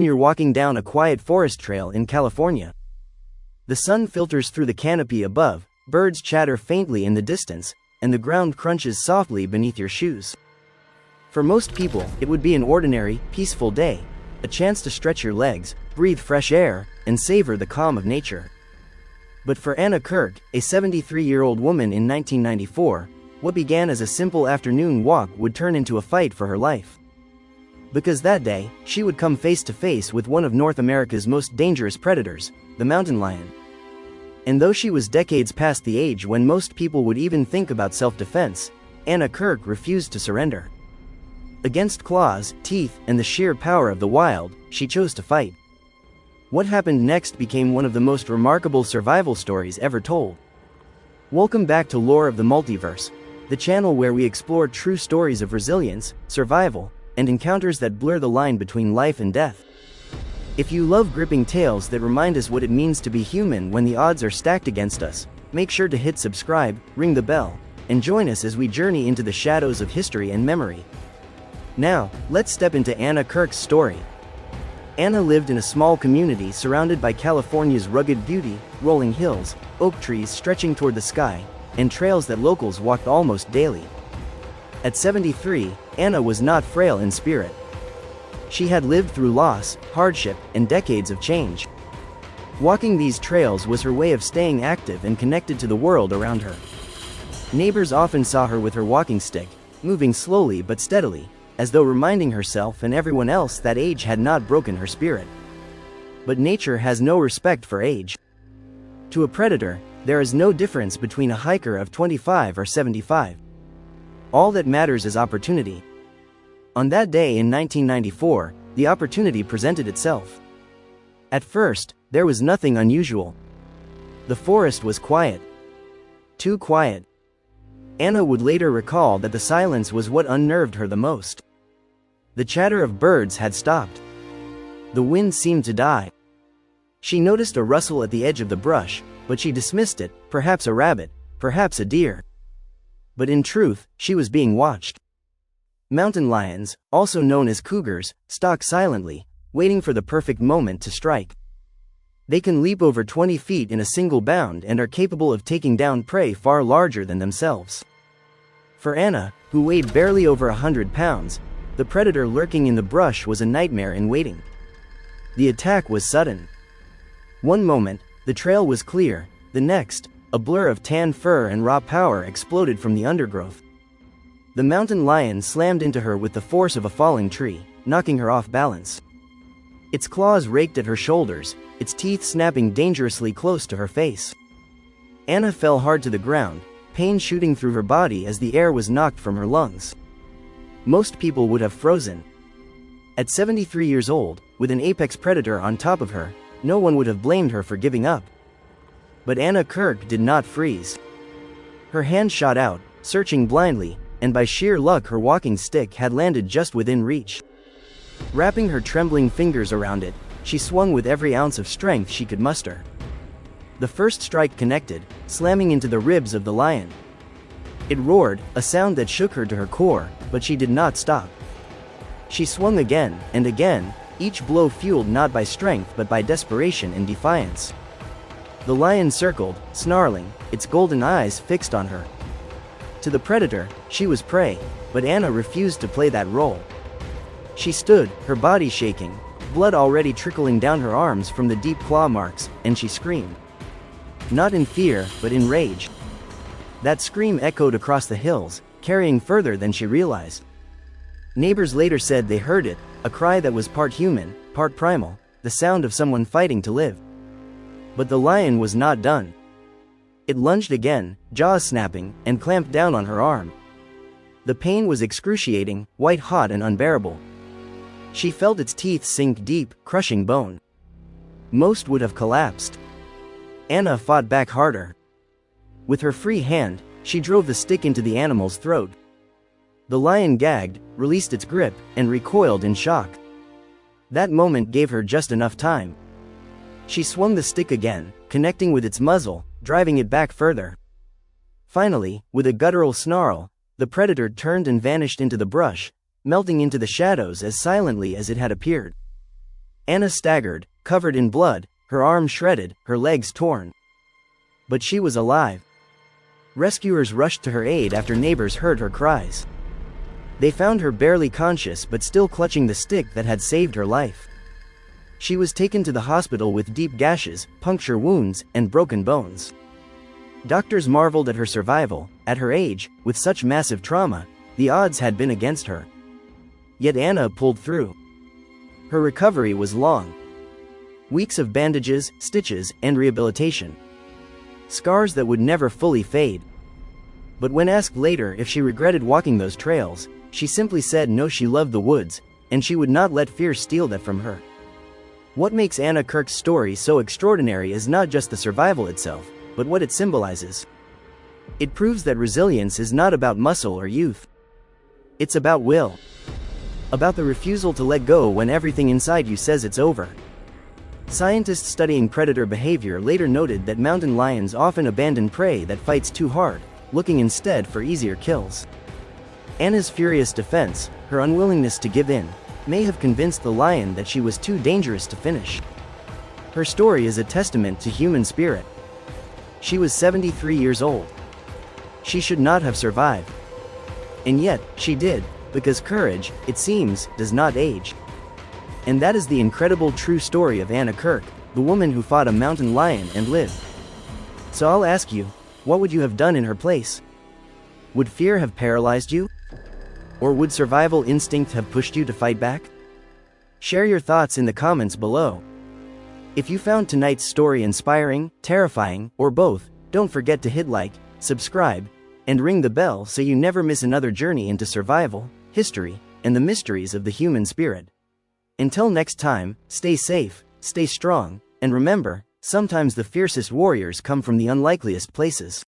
You're walking down a quiet forest trail in California. The sun filters through the canopy above, birds chatter faintly in the distance, and the ground crunches softly beneath your shoes. For most people, it would be an ordinary, peaceful day, a chance to stretch your legs, breathe fresh air, and savor the calm of nature. But for Anna Kirk, a 73-year-old woman in 1994, what began as a simple afternoon walk would turn into a fight for her life. Because that day, she would come face to face with one of North America's most dangerous predators, the mountain lion. And though she was decades past the age when most people would even think about self-defense, Anna Kirk refused to surrender. Against claws, teeth, and the sheer power of the wild, she chose to fight. What happened next became one of the most remarkable survival stories ever told. Welcome back to Lore of the Multiverse, the channel where we explore true stories of resilience, survival, and encounters that blur the line between life and death. If you love gripping tales that remind us what it means to be human when the odds are stacked against us, make sure to hit subscribe, ring the bell, and join us as we journey into the shadows of history and memory. Now, let's step into Anna Kirk's story. Anna lived in a small community surrounded by California's rugged beauty, rolling hills, oak trees stretching toward the sky, and trails that locals walked almost daily. At 73, Anna was not frail in spirit. She had lived through loss, hardship, and decades of change. Walking these trails was her way of staying active and connected to the world around her. Neighbors often saw her with her walking stick, moving slowly but steadily, as though reminding herself and everyone else that age had not broken her spirit. But nature has no respect for age. To a predator, there is no difference between a hiker of 25 or 75. All that matters is opportunity. On that day in 1994, the opportunity presented itself. At first, there was nothing unusual. The forest was quiet. Too quiet. Anna would later recall that the silence was what unnerved her the most. The chatter of birds had stopped. The wind seemed to die. She noticed a rustle at the edge of the brush, but she dismissed it, perhaps a rabbit, perhaps a deer. But in truth, she was being watched. Mountain lions, also known as cougars, stalk silently, waiting for the perfect moment to strike. They can leap over 20 feet in a single bound and are capable of taking down prey far larger than themselves. For Anna, who weighed barely over 100 pounds, the predator lurking in the brush was a nightmare in waiting. The attack was sudden. One moment, the trail was clear, the next, a blur of tan fur and raw power exploded from the undergrowth. The mountain lion slammed into her with the force of a falling tree, knocking her off balance. Its claws raked at her shoulders, its teeth snapping dangerously close to her face. Anna fell hard to the ground, pain shooting through her body as the air was knocked from her lungs. Most people would have frozen. At 73 years old, with an apex predator on top of her, no one would have blamed her for giving up. But Anna Kirk did not freeze. Her hand shot out, searching blindly, and by sheer luck her walking stick had landed just within reach. Wrapping her trembling fingers around it, she swung with every ounce of strength she could muster. The first strike connected, slamming into the ribs of the lion. It roared, a sound that shook her to her core, but she did not stop. She swung again, and again, each blow fueled not by strength but by desperation and defiance. The lion circled, snarling, its golden eyes fixed on her. To the predator, she was prey, but Anna refused to play that role. She stood, her body shaking, blood already trickling down her arms from the deep claw marks, and she screamed. Not in fear, but in rage. That scream echoed across the hills, carrying further than she realized. Neighbors later said they heard it, a cry that was part human, part primal, the sound of someone fighting to live. But the lion was not done. It lunged again, jaws snapping, and clamped down on her arm. The pain was excruciating, white-hot and unbearable. She felt its teeth sink deep, crushing bone. Most would have collapsed. Anna fought back harder. With her free hand, she drove the stick into the animal's throat. The lion gagged, released its grip, and recoiled in shock. That moment gave her just enough time. She swung the stick again, connecting with its muzzle, driving it back further. Finally, with a guttural snarl, the predator turned and vanished into the brush, melting into the shadows as silently as it had appeared. Anna staggered, covered in blood, her arms shredded, her legs torn. But she was alive. Rescuers rushed to her aid after neighbors heard her cries. They found her barely conscious but still clutching the stick that had saved her life. She was taken to the hospital with deep gashes, puncture wounds, and broken bones. Doctors marveled at her survival. At her age, with such massive trauma, the odds had been against her. Yet Anna pulled through. Her recovery was long. Weeks of bandages, stitches, and rehabilitation. Scars that would never fully fade. But when asked later if she regretted walking those trails, she simply said no, she loved the woods, and she would not let fear steal that from her. What makes Anna Kirk's story so extraordinary is not just the survival itself, but what it symbolizes. It proves that resilience is not about muscle or youth. It's about will. About the refusal to let go when everything inside you says it's over. Scientists studying predator behavior later noted that mountain lions often abandon prey that fights too hard, looking instead for easier kills. Anna's furious defense, her unwillingness to give in, may have convinced the lion that she was too dangerous to finish. Her story is a testament to human spirit. She was 73 years old. She should not have survived. And yet, she did, because courage, it seems, does not age. And that is the incredible true story of Anna Kirk, the woman who fought a mountain lion and lived. So I'll ask you, what would you have done in her place? Would fear have paralyzed you? Or would survival instinct have pushed you to fight back? Share your thoughts in the comments below. If you found tonight's story inspiring, terrifying, or both, don't forget to hit like, subscribe, and ring the bell so you never miss another journey into survival, history, and the mysteries of the human spirit. Until next time, stay safe, stay strong, and remember, sometimes the fiercest warriors come from the unlikeliest places.